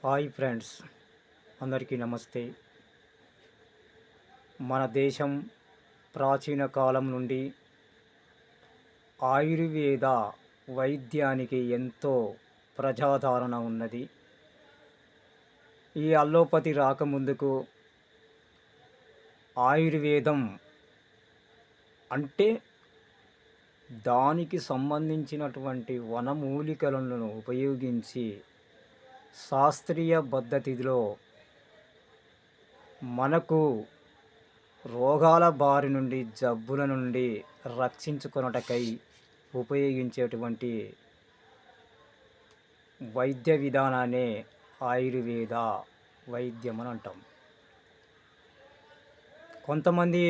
Hi friends, అందరికీ నమస్తే. మన దేశం ప్రాచీన కాలం నుండి ఆయుర్వేద వైద్యానికి ఎంతో ప్రజాదరణ ఉన్నది. ఈ అల్లోపతి రాకముందుకు ఆయుర్వేదం అంటే దానికి సంబంధించినటువంటి వనమూలికలను ఉపయోగించి శాస్త్రీయ పద్ధతిలో మనకు రోగాల బారి నుండి జబ్బుల నుండి రక్షించుకొనుటకై ఉపయోగించేటువంటి వైద్య విధానాన్నే ఆయుర్వేద వైద్యం అని అంటాం. కొంతమంది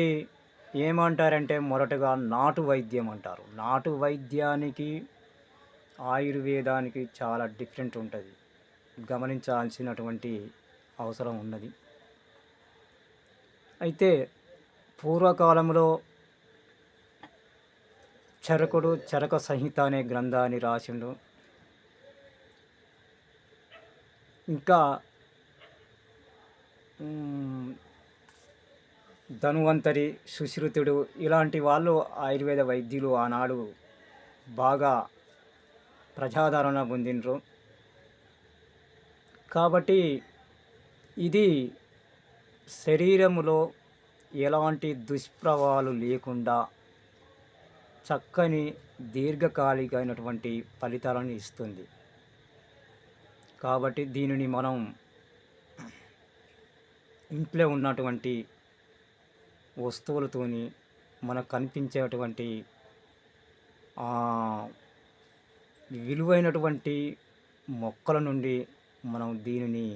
ఏమంటారంటే మొదటగా నాటు వైద్యం అంటారు. నాటు వైద్యానికి ఆయుర్వేదానికి చాలా డిఫరెంట్ ఉంటుంది, గమనించాల్సినటువంటి అవసరం ఉన్నది. అయితే పూర్వకాలంలో చరకుడు చరక సంహిత అనే గ్రంథాన్ని రాసిండు. ఇంకా ధన్వంతరి, సుశ్రుతుడు ఇలాంటి వాళ్ళు ఆయుర్వేద వైద్యులు ఆనాడు బాగా ప్రజాదరణ పొందినరు. కాబట్టి ఇది శరీరములో ఎలాంటి దుష్ప్రభావాలు లేకుండా చక్కని దీర్ఘకాలికమైనటువంటి ఫలితాలను ఇస్తుంది. కాబట్టి దీనిని మనం ఇంట్లో ఉన్నటువంటి వస్తువులతోని మనకు కనిపించేటువంటి విలువైనటువంటి మొక్కల నుండి మనం దీనిని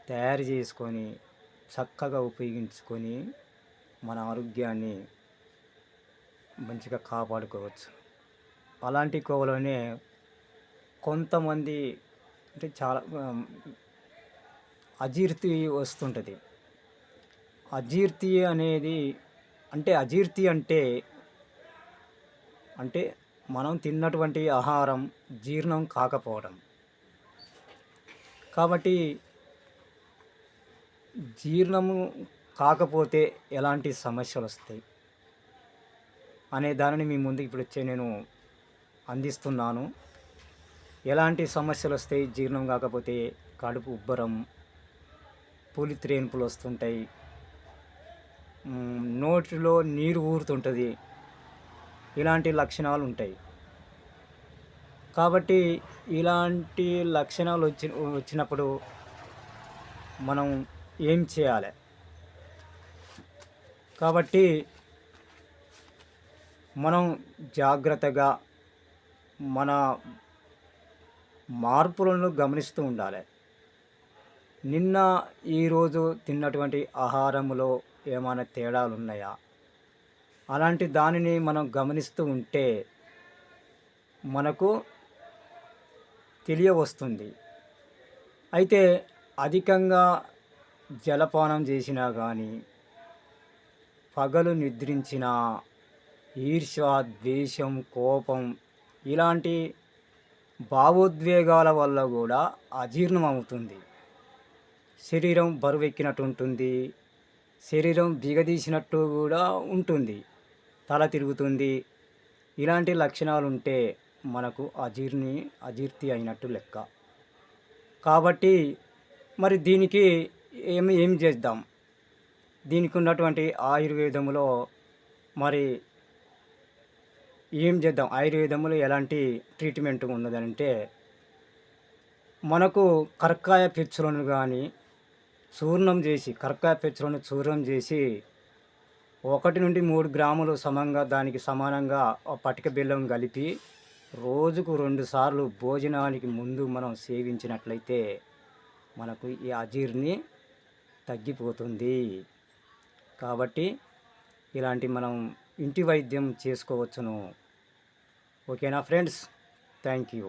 తయారు చేసుకొని చక్కగా ఉపయోగించుకొని మన ఆరోగ్యాన్ని మంచిగా కాపాడుకోవచ్చు. అలాంటి కోవలోనే కొంతమంది అంటే చాలా అజీర్తి వస్తుంటుంది. అజీర్తి అనేది అజీర్తి అంటే మనం తిన్నటువంటి ఆహారం జీర్ణం కాకపోవడం. కాబట్టి జీర్ణము కాకపోతే ఎలాంటి సమస్యలు వస్తాయి అనే దానిని మీ ముందుకు ఇప్పుడు నేను అందిస్తున్నాను. ఎలాంటి సమస్యలు వస్తాయి జీర్ణం కాకపోతే? కడుపు ఉబ్బరం, పులిత్రేన్పులు వస్తుంటాయి, నోటిలో నీరు ఊరుతుంటుంది, ఇలాంటి లక్షణాలు ఉంటాయి. కాబట్టి ఇలాంటి లక్షణాలు వచ్చినప్పుడు మనం ఏం చేయాలి? కాబట్టి మనం జాగ్రత్తగా మన మార్పులను గమనిస్తూ ఉండాలి. నిన్న ఈరోజు తిన్నటువంటి ఆహారంలో ఏమైనా తేడాలు ఉన్నాయా? అలాంటి దానిని మనం గమనిస్తూ ఉంటే మనకు తెలియవస్తుంది. అయితే అధికంగా జలపానం చేసినా కానీ, పగలు నిద్రించిన, ఈర్ష్య, ద్వేషం, కోపం ఇలాంటి భావోద్వేగాల వల్ల కూడా అజీర్ణం అవుతుంది. శరీరం బరువెక్కినట్టు ఉంటుంది, శరీరం బిగదీసినట్టు కూడా ఉంటుంది, తల తిరుగుతుంది. ఇలాంటి లక్షణాలు ఉంటే మనకు అజీర్తి అయినట్టు లెక్క. కాబట్టి మరి దీనికి ఏం చేద్దాం? దీనికి ఉన్నటువంటి ఆయుర్వేదంలో మరి ఏం చేద్దాం? ఆయుర్వేదంలో ఎలాంటి ట్రీట్మెంట్ ఉన్నదంటే, మనకు కర్కాయ పెచ్చులను కానీ కర్కాయ పెచ్చులను చూర్ణం చేసి 1 నుండి 3 గ్రాములు దానికి సమానంగా పటిక బెల్లం కలిపి రోజుకు 2 సార్లు భోజనానికి ముందు మనం సేవించినట్లయితే మనకు ఈ అజీర్ణి తగ్గిపోతుంది. కాబట్టి ఇలాంటి మనం ఇంటి వైద్యం చేసుకోవచ్చును. ఓకేనా ఫ్రెండ్స్? Thank you.